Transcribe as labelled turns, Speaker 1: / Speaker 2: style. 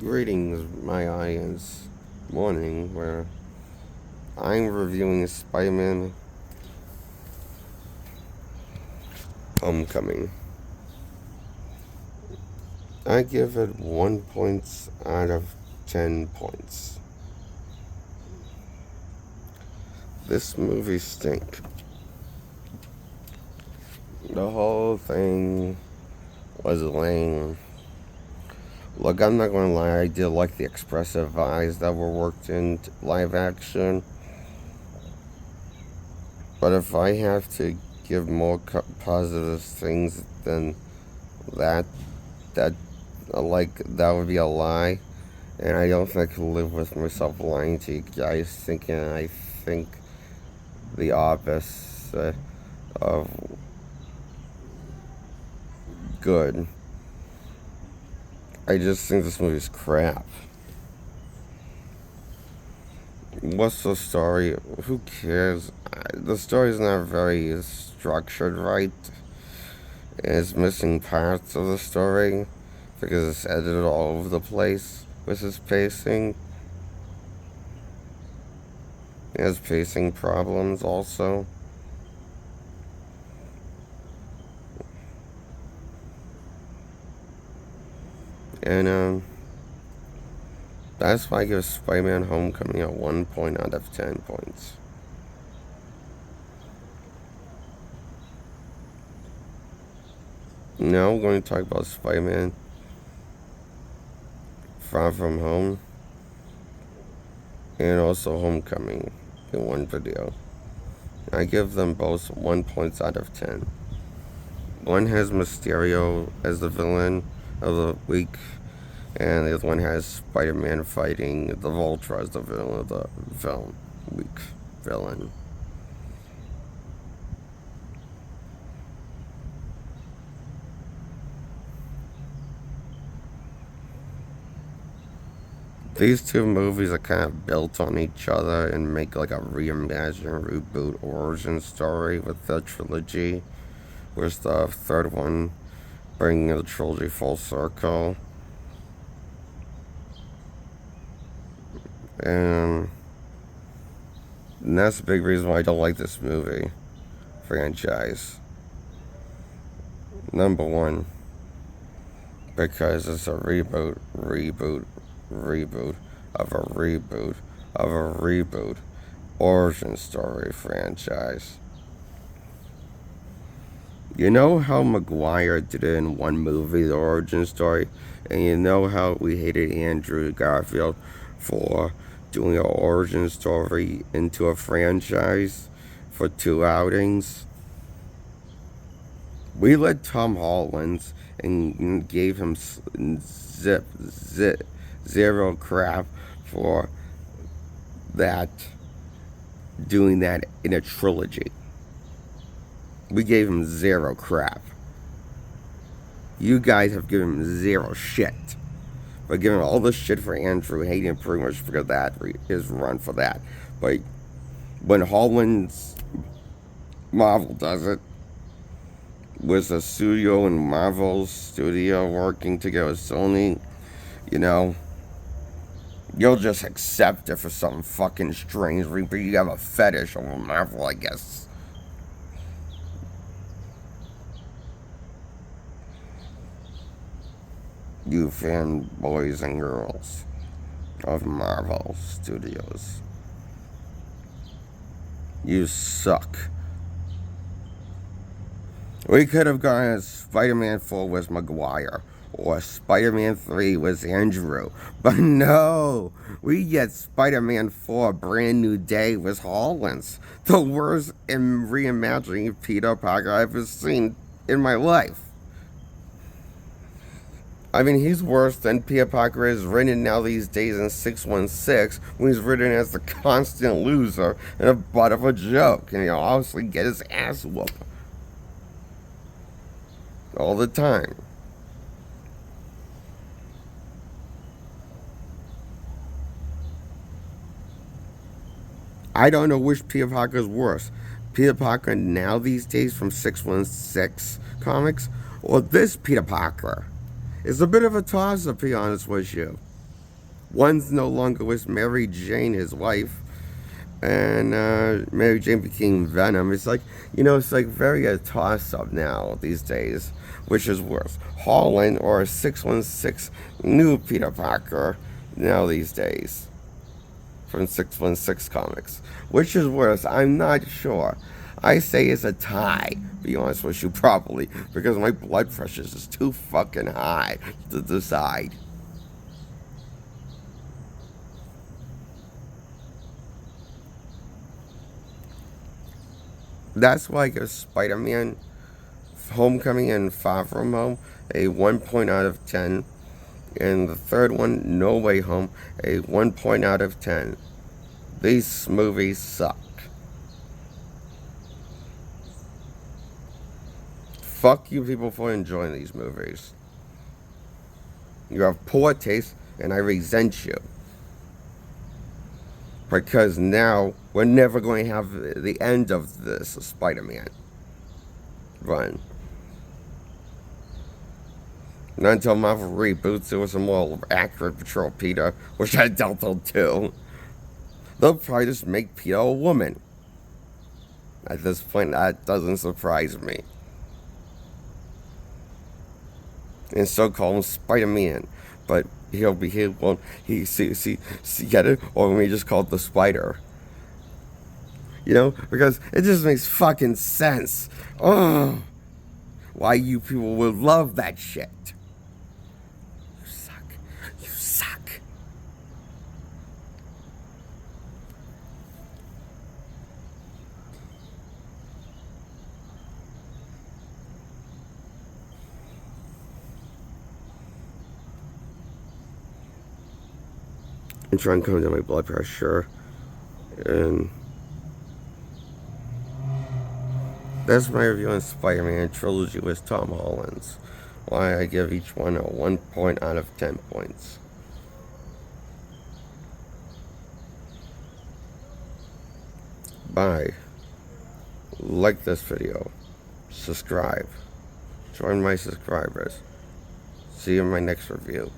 Speaker 1: Greetings, my audience. Morning, where I'm reviewing Spider-Man Homecoming. I give it 1 point out of 10 points. This movie stink. The whole thing was lame. Look, I'm not gonna lie, I did like the expressive eyes that were worked in live action. But if I have to give more positive things than that, that that would be a lie. And I don't think I can live with myself lying to you guys, thinking I think the opposite of good. I just think this movie's crap. What's the story? Who cares? The story's not very structured right. It's missing parts of the story because it's edited all over the place with its pacing. It has pacing problems also. And that's why I give Spider-Man Homecoming a 1 point out of 10 points. Now we're going to talk about Spider-Man Far From Home and also Homecoming in one video. I give them both 1 point out of 10. One has Mysterio as the villain of the week, and the other one has Spider-Man fighting the Vulture as the villain of the villain. These two movies are kind of built on each other and make like a reimagined reboot origin story with the trilogy, with the third one bringing the trilogy full circle. And that's a big reason why I don't like this movie franchise. Number one, because it's a reboot of a reboot origin story franchise. You know how Maguire did it in one movie, the origin story, and you know how we hated Andrew Garfield for doing an origin story into a franchise for 2 outings? We let Tom Holland and gave him zero crap for that, doing that in a trilogy. We gave him zero crap. You guys have given him zero shit. But giving all this shit for Andrew, hating him pretty much for that, his run for that. But when Holland's Marvel does it, with the studio and Marvel studio working together with Sony, you know, you'll just accept it for some fucking strange reason. But you have a fetish over Marvel, I guess. You fanboys and girls of Marvel Studios. You suck. We could have gone as Spider-Man 4 with Maguire, or Spider-Man 3 with Andrew. But no, we get Spider-Man 4 Brand New Day with Holland. The worst in reimagining Peter Parker I've ever seen in my life. I mean, he's worse than Peter Parker is written now these days in 616, when he's written as the constant loser and a butt of a joke. And he'll obviously get his ass whooped all the time. I don't know which Peter Parker is worse. Peter Parker now these days from 616 comics, or this Peter Parker? It's a bit of a toss-up, to be honest with you. One's no longer with Mary Jane, his wife, and Mary Jane became Venom. It's like, it's like very a toss up now these days, which is worse, Holland or 616 new Peter Parker now these days from 616 Comics. Which is worse? I'm not sure. I say it's a tie, be honest with you, probably, because my blood pressure is too fucking high to decide. That's why I give Spider-Man Homecoming and Far From Home a 1 point out of 10. And the third one, No Way Home, a 1 point out of 10. These movies suck. Fuck you people for enjoying these movies. You have poor taste, and I resent you. Because now we're never going to have the end of this Spider-Man run. Not until Marvel reboots it with a more accurate Patrol Peter, which I doubt they'll do. They'll probably just make Peter a woman. At this point, that doesn't surprise me. And so call him Spider-Man. But he won't, see, get it? Or we just call it the Spider. Because it just makes fucking sense. Oh, why you people would love that shit. You suck. You suck. I'm trying to calm down my blood pressure. And that's my review on Spider-Man Trilogy with Tom Holland's. Why I give each one a 1 point out of 10 points. Bye. Like this video. Subscribe. Join my subscribers. See you in my next review.